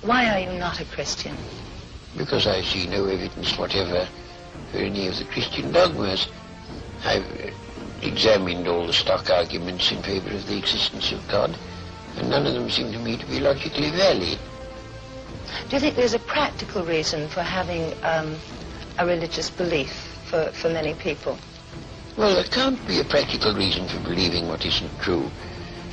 Why are you not a Christian? Because I see no evidence whatever for any of the Christian dogmas. I've examined all the stock arguments in favor of the existence of God, and none of them seem to me to be logically valid. Do you think there's a practical reason for having a religious belief for many people? Well, there can't be a practical reason for believing what isn't true.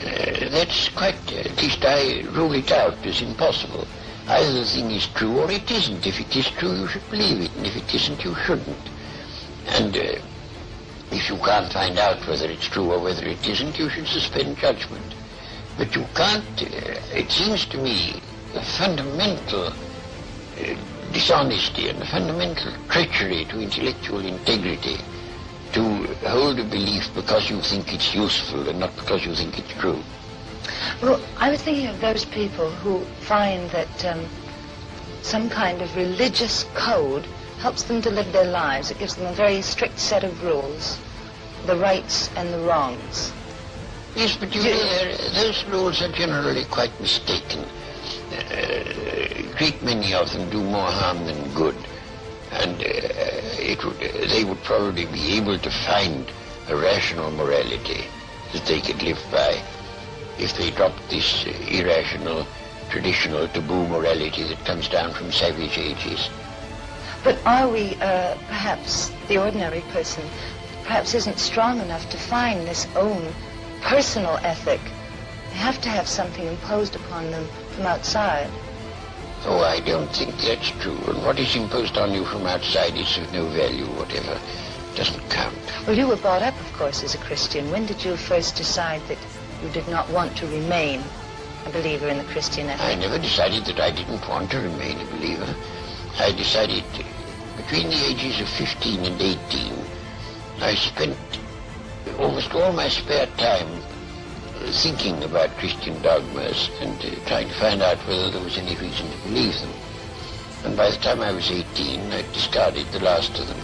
That's quite, at least I rule it out as impossible. Either the thing is true or it isn't. If it is true, you should believe it, and if it isn't, you shouldn't. And if you can't find out whether it's true or whether it isn't, you should suspend judgment. But you can't, it seems to me, a fundamental dishonesty and a fundamental treachery to intellectual integrity to hold a belief because you think it's useful and not because you think it's true. Well, I was thinking of those people who find that some kind of religious code helps them to live their lives. It gives them a very strict set of rules, the rights and the wrongs. Yes, but those rules are generally quite mistaken. A great many of them do more harm than good. And they would probably be able to find a rational morality that they could live by if they dropped this irrational, traditional, taboo morality that comes down from savage ages. But are we, perhaps, the ordinary person, perhaps isn't strong enough to find this own personal ethic? They have to have something imposed upon them from outside. Oh, I don't think that's true. And what is imposed on you from outside is of no value whatever. It doesn't count. Well, you were brought up, of course, as a Christian. When did you first decide that you did not want to remain a believer in the Christian ethic? I never decided that I didn't want to remain a believer. I decided between the ages of 15 and 18, I spent almost all my spare time thinking about Christian dogmas and trying to find out whether there was any reason to believe them. And by the time I was 18, I discarded the last of them.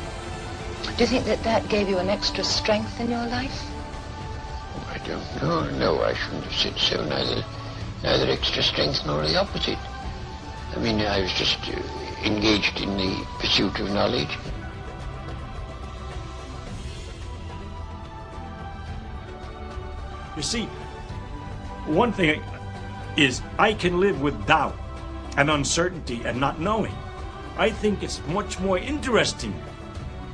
Do you think that that gave you an extra strength in your life? Oh, I don't know. No, I shouldn't have said so. Neither extra strength nor the opposite. I mean, I was just engaged in the pursuit of knowledge. You see, one thing is I can live with doubt and uncertainty and not knowing. I think it's much more interesting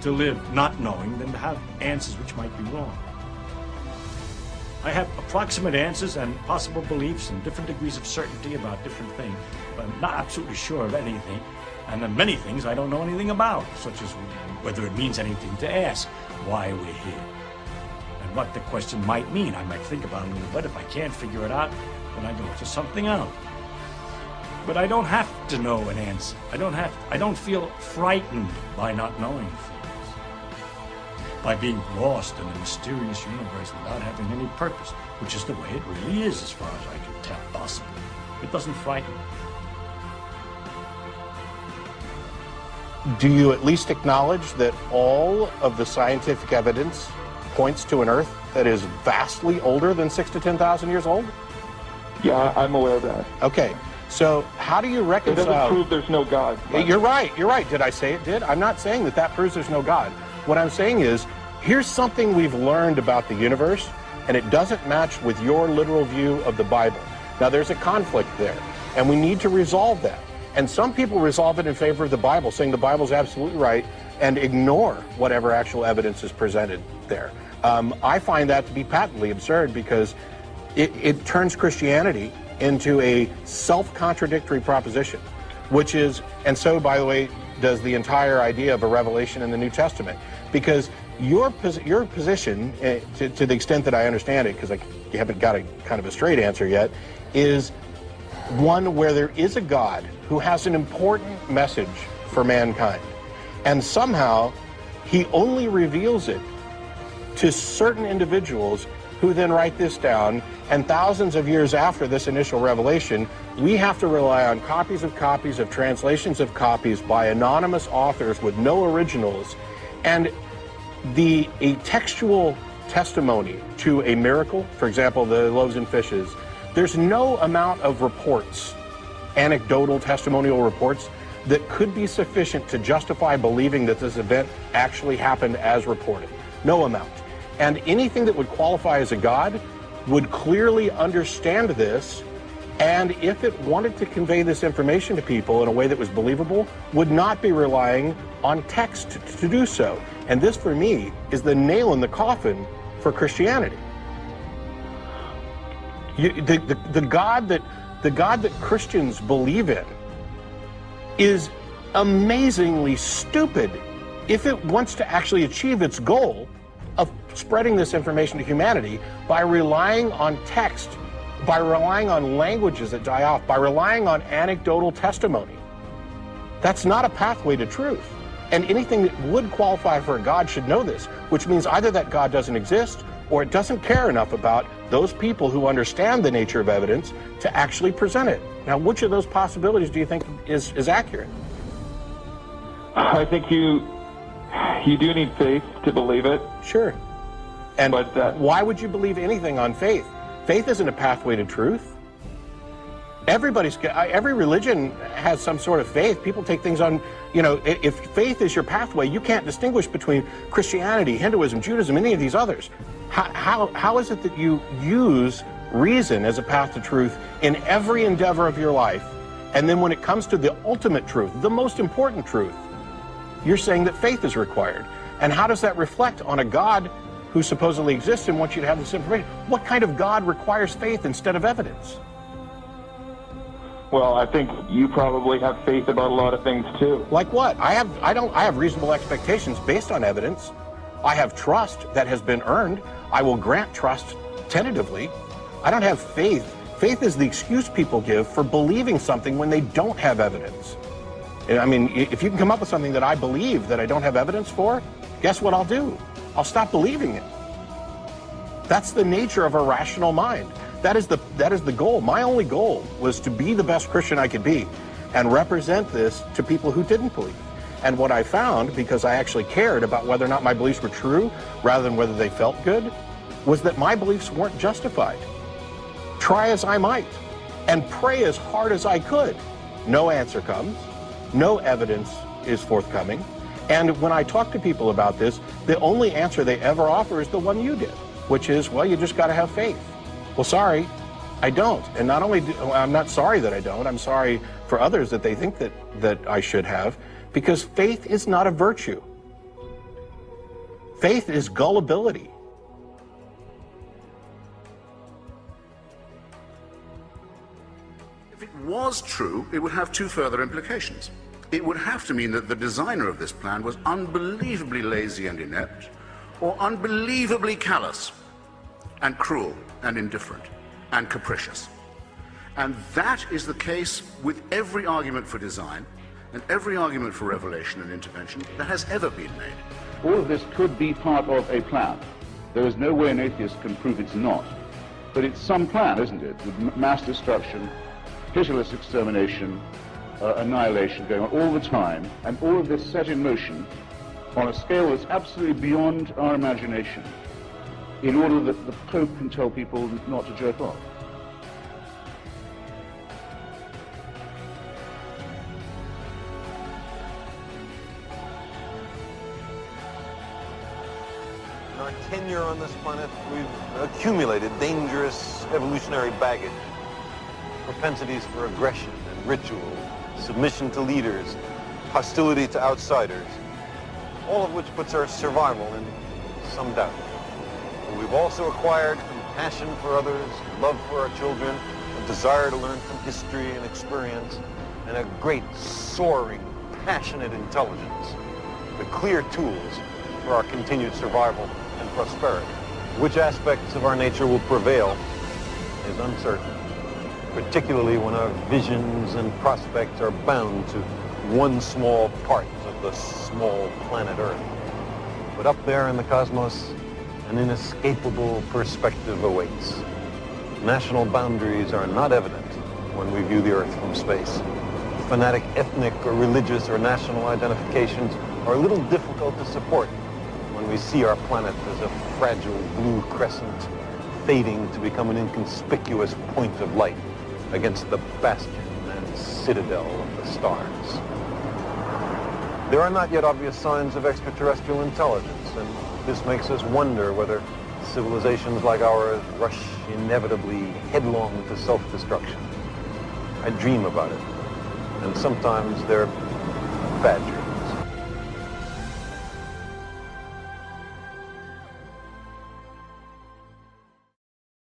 to live not knowing than to have answers which might be wrong. I have approximate answers and possible beliefs and different degrees of certainty about different things, but I'm not absolutely sure of anything. And then many things I don't know anything about, such as whether it means anything to ask why we're here. And what the question might mean. I might think about it a little bit. If I can't figure it out, then I go to something else. But I don't have to know an answer. I don't feel frightened by not knowing things. By being lost in a mysterious universe without having any purpose, which is the way it really is as far as I can tell, possibly. It doesn't frighten me. Do you at least acknowledge that all of the scientific evidence points to an Earth that is vastly older than 6,000 to 10,000 years old? Yeah, I'm aware of that. Okay, so how do you reconcile... It doesn't prove there's no God. You're right. Did I say it did? I'm not saying that proves there's no God. What I'm saying is, here's something we've learned about the universe, and it doesn't match with your literal view of the Bible. Now, there's a conflict there, and we need to resolve that. And some people resolve it in favor of the Bible, saying the Bible's absolutely right, and ignore whatever actual evidence is presented there. I find that to be patently absurd because it turns Christianity into a self-contradictory proposition, which is, and so, by the way, does the entire idea of a revelation in the New Testament. Because your position, to the extent that I understand it, because you haven't got a kind of a straight answer yet, is one where there is a God who has an important message for mankind. And somehow, he only reveals it to certain individuals who then write this down, and thousands of years after this initial revelation, we have to rely on copies of translations of copies by anonymous authors with no originals, and a textual testimony to a miracle, for example, the loaves and fishes, there's no amount of reports, anecdotal testimonial reports, that could be sufficient to justify believing that this event actually happened as reported. No amount. And anything that would qualify as a God would clearly understand this, and if it wanted to convey this information to people in a way that was believable, would not be relying on text to do so. And this, for me, is the nail in the coffin for Christianity. The God that Christians believe in is amazingly stupid if it wants to actually achieve its goal of spreading this information to humanity by relying on text, by relying on languages that die off, by relying on anecdotal testimony. That's not a pathway to truth. And anything that would qualify for a God should know this, which means either that God doesn't exist or it doesn't care enough about those people who understand the nature of evidence to actually present it. Now, which of those possibilities do you think is accurate? I think you do need faith to believe it. Sure. And why would you believe anything on faith? Faith isn't a pathway to truth. Every religion has some sort of faith. People take things on, if faith is your pathway, you can't distinguish between Christianity, Hinduism, Judaism, any of these others. How is it that you use reason as a path to truth in every endeavor of your life, and then when it comes to the ultimate truth, the most important truth, you're saying that faith is required? And how does that reflect on a God who supposedly exists and wants you to have this information? What kind of God requires faith instead of evidence? Well, I think you probably have faith about a lot of things too. Like what? I have reasonable expectations based on evidence. I have trust that has been earned. I will grant trust tentatively. I don't have faith. Faith is the excuse people give for believing something when they don't have evidence. I mean, if you can come up with something that I believe that I don't have evidence for, guess what I'll do? I'll stop believing it. That's the nature of a rational mind. That is the goal. My only goal was to be the best Christian I could be and represent this to people who didn't believe. And what I found, because I actually cared about whether or not my beliefs were true rather than whether they felt good, was that my beliefs weren't justified. Try as I might and pray as hard as I could, no answer comes, no evidence is forthcoming. And when I talk to people about this, the only answer they ever offer is the one you did, which is, well, you just got to have faith. Well, sorry, I don't. And not only I'm not sorry that I don't, I'm sorry for others that they think that I should have, because faith is not a virtue. Faith is gullibility. If it was true, it would have two further implications. It would have to mean that the designer of this plan was unbelievably lazy and inept, or unbelievably callous and cruel and indifferent and capricious. And that is the case with every argument for design and every argument for revelation and intervention that has ever been made. All of this could be part of a plan. There is no way an atheist can prove it's not. But it's some plan, isn't it? With mass destruction, pitiless extermination, annihilation going on all the time, and all of this set in motion on a scale that's absolutely beyond our imagination, in order that the Pope can tell people not to jerk off. In our tenure on this planet, we've accumulated dangerous evolutionary baggage, propensities for aggression and ritual, submission to leaders, hostility to outsiders, all of which puts our survival in some doubt. But we've also acquired compassion for others, love for our children, a desire to learn from history and experience, and a great, soaring, passionate intelligence, the clear tools for our continued survival and prosperity. Which aspects of our nature will prevail is uncertain, particularly when our visions and prospects are bound to one small part of the small planet Earth. But up there in the cosmos, an inescapable perspective awaits. National boundaries are not evident when we view the Earth from space. Fanatic ethnic or religious or national identifications are a little difficult to support when We see our planet as a fragile blue crescent fading to become an inconspicuous point of light against the bastion and citadel of the stars. There are not yet obvious signs of extraterrestrial intelligence, and this makes us wonder whether civilizations like ours rush inevitably headlong to self-destruction. I dream about it, and sometimes they're badgers.